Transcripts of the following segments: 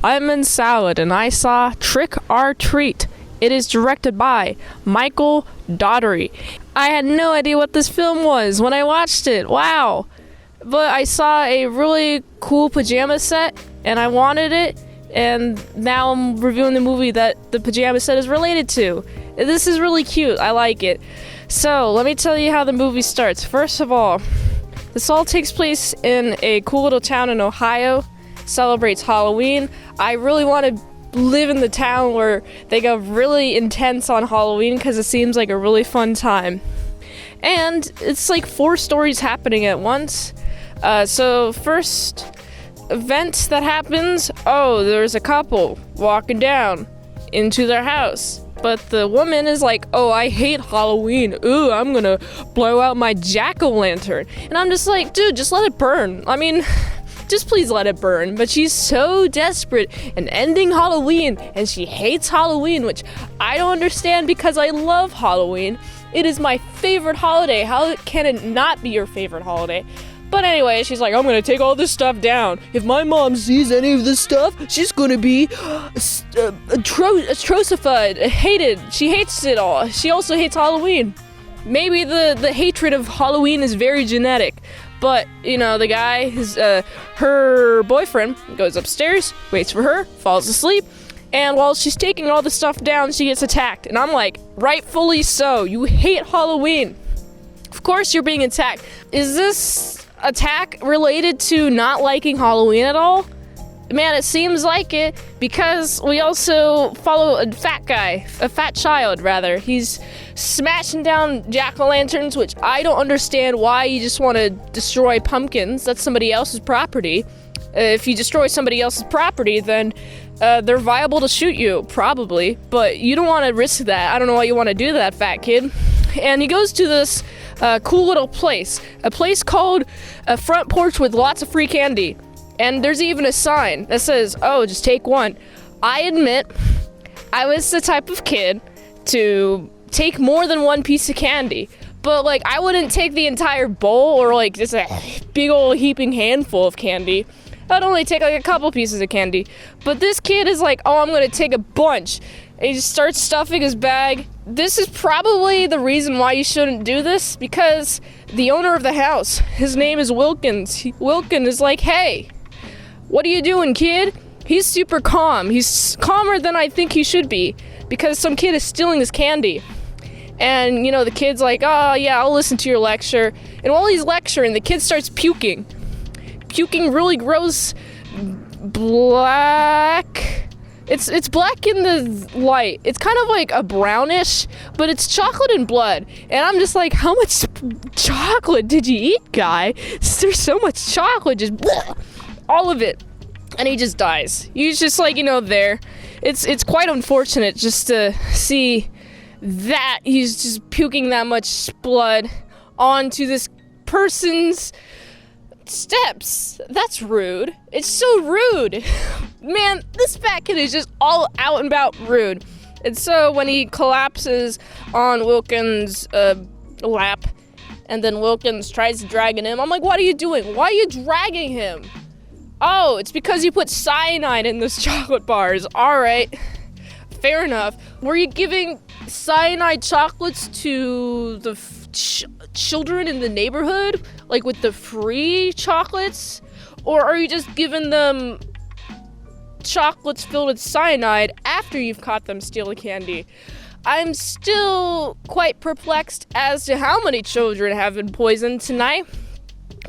I'm in Salad, and I saw Trick or Treat. It is directed by Michael Daugherty. I had no idea what this film was when I watched it. Wow. But I saw a really cool pajama set, and I wanted it, and now I'm reviewing the movie that the pajama set is related to. This is really cute. I like it. So, let me tell you how the movie starts. First of all, this all takes place in a cool little town in Ohio. Celebrates Halloween. I really want to live in the town where they go really intense on Halloween because it seems like a really fun time. And it's like 4 stories happening at once. So first event that happens, there's a couple walking down into their house. But the woman is like, I hate Halloween. Ooh, I'm gonna blow out my jack-o'-lantern. And I'm just like, dude, just let it burn. I mean, just please let it burn. But she's so desperate in ending Halloween, and she hates Halloween, which I don't understand because I love Halloween. It is my favorite holiday. How can it not be your favorite holiday? But anyway, she's like, I'm gonna take all this stuff down. If my mom sees any of this stuff, she's gonna be atrocified, hated. She hates it all. She also hates Halloween. Maybe the hatred of Halloween is very genetic. But, the guy, her boyfriend, goes upstairs, waits for her, falls asleep, and while she's taking all the stuff down, she gets attacked. And I'm like, rightfully so. You hate Halloween. Of course you're being attacked. Is this attack related to not liking Halloween at all? Man, it seems like it, because we also follow a fat child rather. He's smashing down jack-o'-lanterns, which I don't understand why you just want to destroy pumpkins. That's somebody else's property. If you destroy somebody else's property, then they're viable to shoot you, probably, but you don't want to risk that. I don't know why you want to do that, fat kid. And he goes to this cool little place, a place called a front porch with lots of free candy. And there's even a sign that says, just take one. I admit, I was the type of kid to take more than one piece of candy. But, I wouldn't take the entire bowl or, just a big old heaping handful of candy. I'd only take, a couple pieces of candy. But this kid is like, I'm gonna take a bunch. And he just starts stuffing his bag. This is probably the reason why you shouldn't do this, because the owner of the house, his name is Wilkins. Wilkins is like, hey, what are you doing, kid? He's super calm. He's calmer than I think he should be, because some kid is stealing his candy. And, the kid's like, yeah, I'll listen to your lecture. And while he's lecturing, the kid starts puking. Puking really gross black. It's black in the light. It's kind of like a brownish, but it's chocolate and blood. And I'm just like, how much chocolate did you eat, guy? There's so much chocolate, just bleh, all of it. And he just dies. He's just like, there. It's quite unfortunate just to see that he's just puking that much blood onto this person's steps. That's rude. It's so rude. Man, this fat kid is just all out and about rude. And so when he collapses on Wilkins' lap, and then Wilkins tries to drag him, I'm like, what are you doing? Why are you dragging him? Oh, it's because you put cyanide in those chocolate bars. All right. Fair enough. Were you giving cyanide chocolates to the children in the neighborhood, with the free chocolates? Or are you just giving them chocolates filled with cyanide after you've caught them stealing candy? I'm still quite perplexed as to how many children have been poisoned tonight.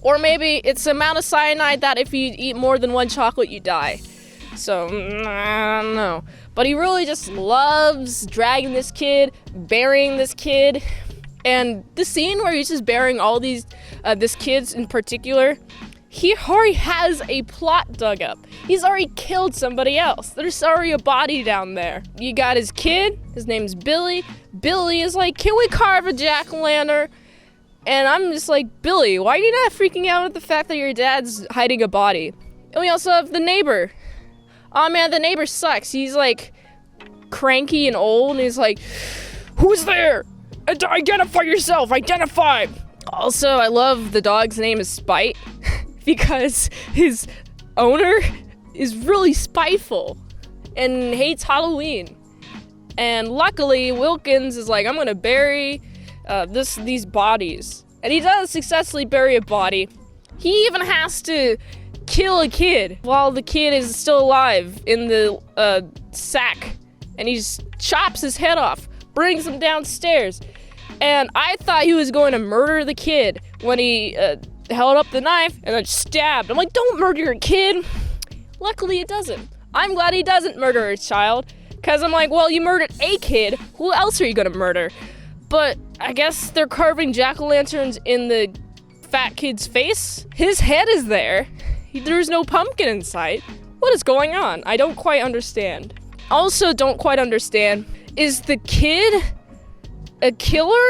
Or maybe it's the amount of cyanide that if you eat more than one chocolate, you die. So, I don't know. But he really just loves dragging this kid, burying this kid. And the scene where he's just burying all these, this kids in particular, he already has a plot dug up. He's already killed somebody else. There's already a body down there. You got his kid, his name's Billy. Billy is like, can we carve a jack-o'-lantern? And I'm just like, Billy, why are you not freaking out at the fact that your dad's hiding a body? And we also have the neighbor. Oh man, the neighbor sucks. He's cranky and old, and he's like, who's there? Identify yourself, identify! Also, I love the dog's name is Spite, because his owner is really spiteful and hates Halloween. And luckily, Wilkins is like, I'm gonna bury these bodies. And he does successfully bury a body. He even has to kill a kid while the kid is still alive in the sack. And he just chops his head off, brings him downstairs. And I thought he was going to murder the kid when he held up the knife and then stabbed. I'm like, don't murder your kid. Luckily, it doesn't. I'm glad he doesn't murder a child. Because I'm like, well, you murdered a kid. Who else are you going to murder? But I guess they're carving jack-o'-lanterns in the fat kid's face. His head is there. There's no pumpkin in sight. What is going on? I don't quite understand. Also don't quite understand, is the kid a killer?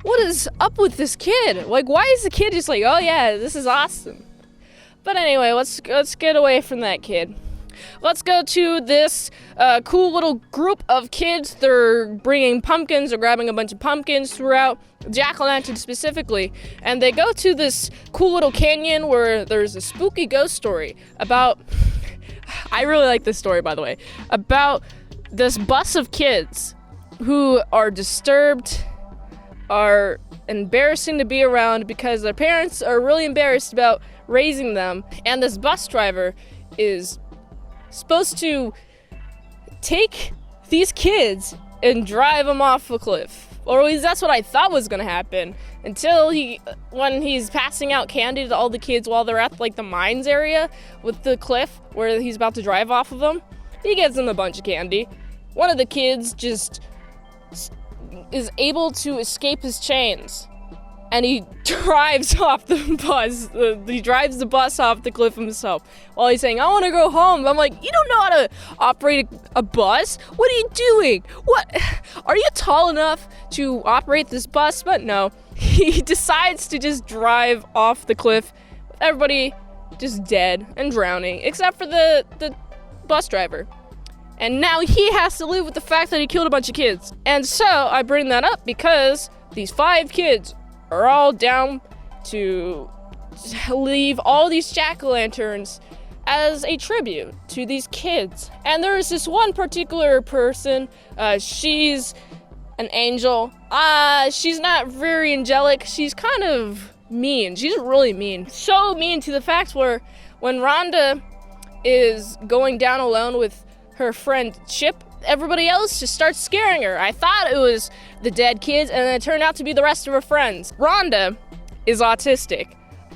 What is up with this kid? Like, why is the kid just like, oh yeah, this is awesome? But anyway, let's get away from that kid. Let's go to this cool little group of kids. They're bringing pumpkins or grabbing a bunch of pumpkins throughout jack-o'-lantern specifically. And they go to this cool little canyon where there's a spooky ghost story about... I really like this story, by the way. About this bus of kids who are disturbed, are embarrassing to be around because their parents are really embarrassed about raising them. And this bus driver is supposed to take these kids and drive them off a cliff. Or at least that's what I thought was going to happen. Until when he's passing out candy to all the kids while they're at like the mines area with the cliff where he's about to drive off of them, he gives them a bunch of candy. One of the kids just is able to escape his chains. And he drives off the bus. He drives the bus off the cliff himself while he's saying, I want to go home. I'm like, you don't know how to operate a bus? What are you doing? What? Are you tall enough to operate this bus? But no, he decides to just drive off the cliff with everybody just dead and drowning, except for the bus driver. And now he has to live with the fact that he killed a bunch of kids. And so I bring that up because these 5 kids are all down to leave all these jack-o'-lanterns as a tribute to these kids. And there's this one particular person, she's an angel. She's not very angelic. She's kind of mean. She's really mean. So mean to the fact where when Rhonda is going down alone with her friend Chip, everybody else just starts scaring her. I thought it was the dead kids, and then it turned out to be the rest of her friends. Rhonda is autistic.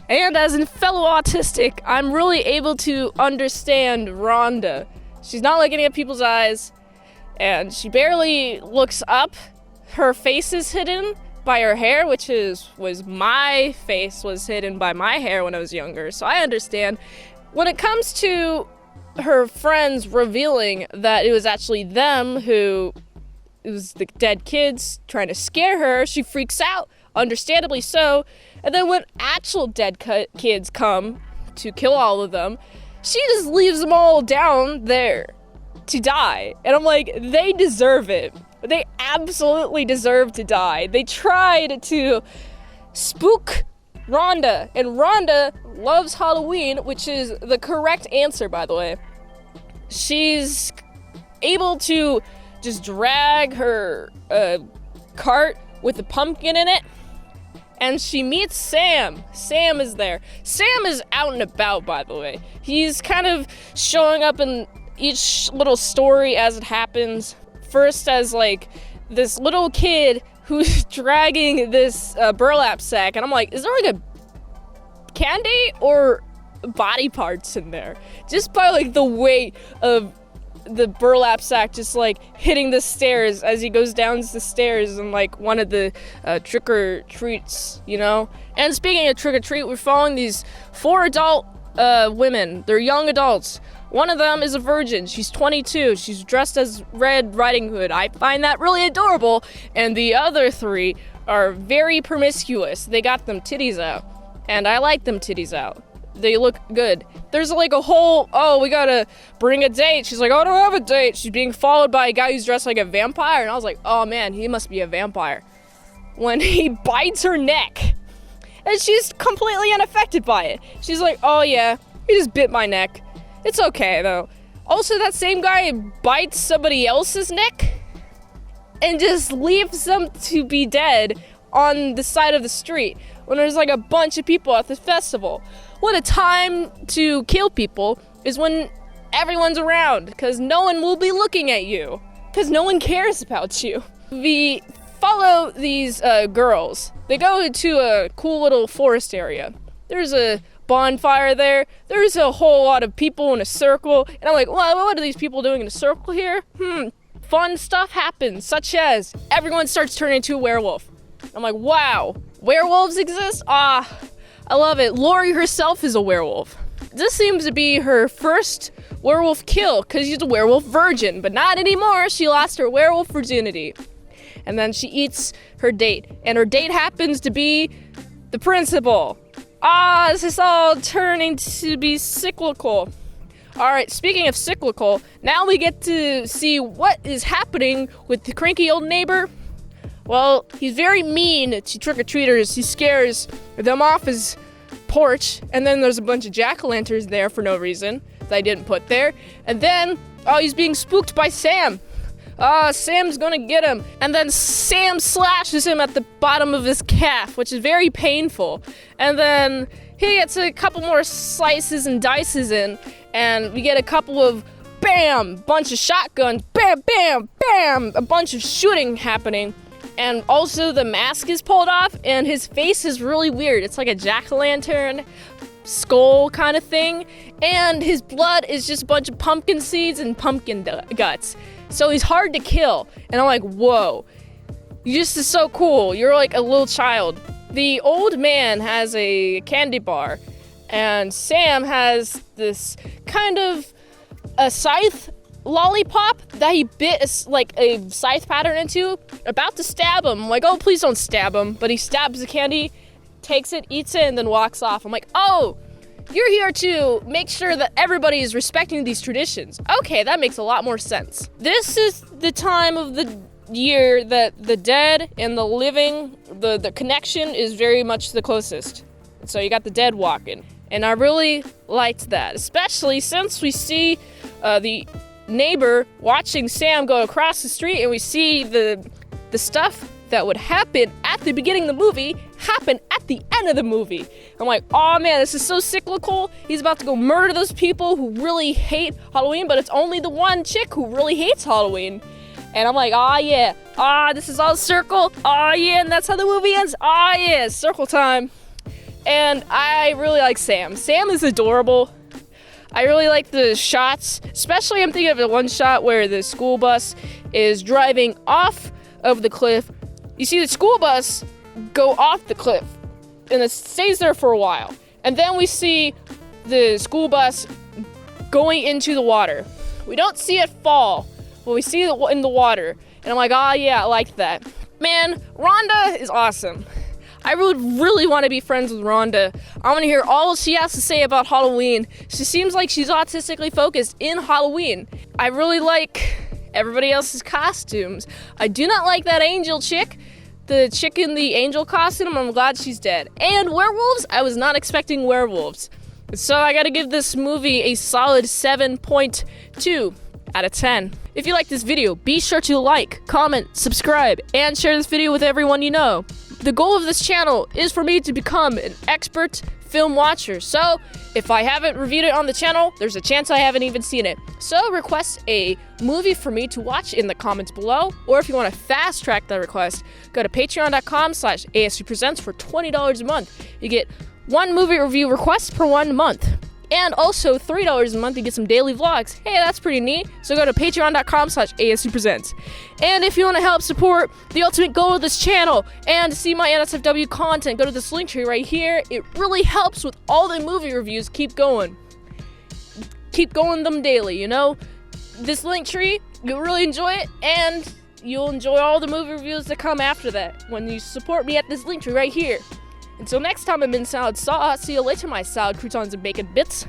And as a fellow autistic, I'm really able to understand Rhonda. She's not looking at people's eyes, and she barely looks up. Her face is hidden by her hair, which was my face was hidden by my hair when I was younger, so I understand. When it comes to her friends revealing that it was actually them it was the dead kids trying to scare her, she freaks out, understandably so. And then when actual dead kids come to kill all of them, she just leaves them all down there to die. And I'm like, they deserve it. They absolutely deserve to die. They tried to spook Rhonda, and Rhonda loves Halloween, which is the correct answer, by the way. She's able to just drag her cart with a pumpkin in it, and she meets Sam. Sam is there. Sam is out and about, by the way. He's kind of showing up in each little story as it happens. First as, like, this little kid who's dragging this burlap sack, and I'm like, is there like a candy or body parts in there? Just by like the weight of the burlap sack just like hitting the stairs as he goes down the stairs and like one of the trick-or-treats, you know? And speaking of trick-or-treat, we're following these 4 adult women. They're young adults. One of them is a virgin. She's 22. She's dressed as Red Riding Hood. I find that really adorable. And the other 3 are very promiscuous. They got them titties out. And I like them titties out. They look good. There's like a whole, we gotta bring a date. She's like, I don't have a date. She's being followed by a guy who's dressed like a vampire. And I was like, oh man, he must be a vampire. When he bites her neck. And she's completely unaffected by it. She's like, oh yeah, he just bit my neck. It's okay, though. Also, that same guy bites somebody else's neck and just leaves them to be dead on the side of the street when there's like a bunch of people at the festival. What a time to kill people is when everyone's around, because no one will be looking at you, because no one cares about you. We follow these girls. They go to a cool little forest area. There's a bonfire there. There's a whole lot of people in a circle. And I'm like, well, what are these people doing in a circle here? Fun stuff happens, such as everyone starts turning into a werewolf. I'm like, wow, werewolves exist? I love it. Lori herself is a werewolf. This seems to be her first werewolf kill, because she's a werewolf virgin, but not anymore. She lost her werewolf virginity. And then she eats her date, and her date happens to be the principal. This is all turning to be cyclical. Alright, speaking of cyclical, now we get to see what is happening with the cranky old neighbor. Well, he's very mean to trick-or-treaters. He scares them off his porch, and then there's a bunch of jack-o'-lanterns there for no reason that I didn't put there. And then, he's being spooked by Sam. Sam's gonna get him. And then Sam slashes him at the bottom of his calf, which is very painful. And then he gets a couple more slices and dices in, and we get a couple of bam, bunch of shotguns, bam, bam, bam, a bunch of shooting happening. And also the mask is pulled off, and his face is really weird. It's like a jack-o'-lantern skull kind of thing, and his blood is just a bunch of pumpkin seeds and pumpkin guts. So he's hard to kill, and I'm like, whoa, you just is so cool. You're like a little child. The old man has a candy bar, and Sam has this kind of a scythe lollipop that he bit a scythe pattern into, about to stab him. I'm like, oh, please don't stab him. But he stabs the candy, takes it, eats it, and then walks off. I'm like, oh, you're here to make sure that everybody is respecting these traditions. Okay, that makes a lot more sense. This is the time of the year that the dead and the living, the connection is very much the closest. So you got the dead walking. And I really liked that, especially since we see the neighbor watching Sam go across the street, and we see the stuff that would happen at the beginning of the movie happen at the end of the movie. I'm like, oh man, this is so cyclical. He's about to go murder those people who really hate Halloween, but it's only the one chick who really hates Halloween. And I'm like, oh yeah, this is all circle. Oh yeah, and that's how the movie ends. Oh yeah, circle time. And I really like Sam. Sam is adorable. I really like the shots, especially I'm thinking of the one shot where the school bus is driving off of the cliff. You see the school bus go off the cliff, and it stays there for a while. And then we see the school bus going into the water. We don't see it fall, but we see it in the water. And I'm like, oh yeah, I like that. Man, Rhonda is awesome. I would really want to be friends with Rhonda. I want to hear all she has to say about Halloween. She seems like she's autistically focused in Halloween. I really like everybody else's costumes. I do not like that angel chick. The chick in the angel costume, I'm glad she's dead. And werewolves, I was not expecting werewolves. So I gotta give this movie a solid 7.2 out of 10. If you like this video, be sure to like, comment, subscribe, and share this video with everyone you know. The goal of this channel is for me to become an expert film watcher. So if I haven't reviewed it on the channel, there's a chance I haven't even seen it. So request a movie for me to watch in the comments below. Or if you want to fast track that request, go to patreon.com/ASEPresents for $20 a month. You get one movie review request per 1 month. And also $3 a month to get some daily vlogs. Hey, that's pretty neat. So go to patreon.com/ASEPresents. And if you want to help support the ultimate goal of this channel and to see my NSFW content, go to this link tree right here. It really helps with all the movie reviews. Keep going. Keep going them daily, you know? This link tree, you'll really enjoy it, and you'll enjoy all the movie reviews that come after that when you support me at this link tree right here. Until next time, I'm Mint Salad Sauce. See you later, my salad croutons and bacon bits.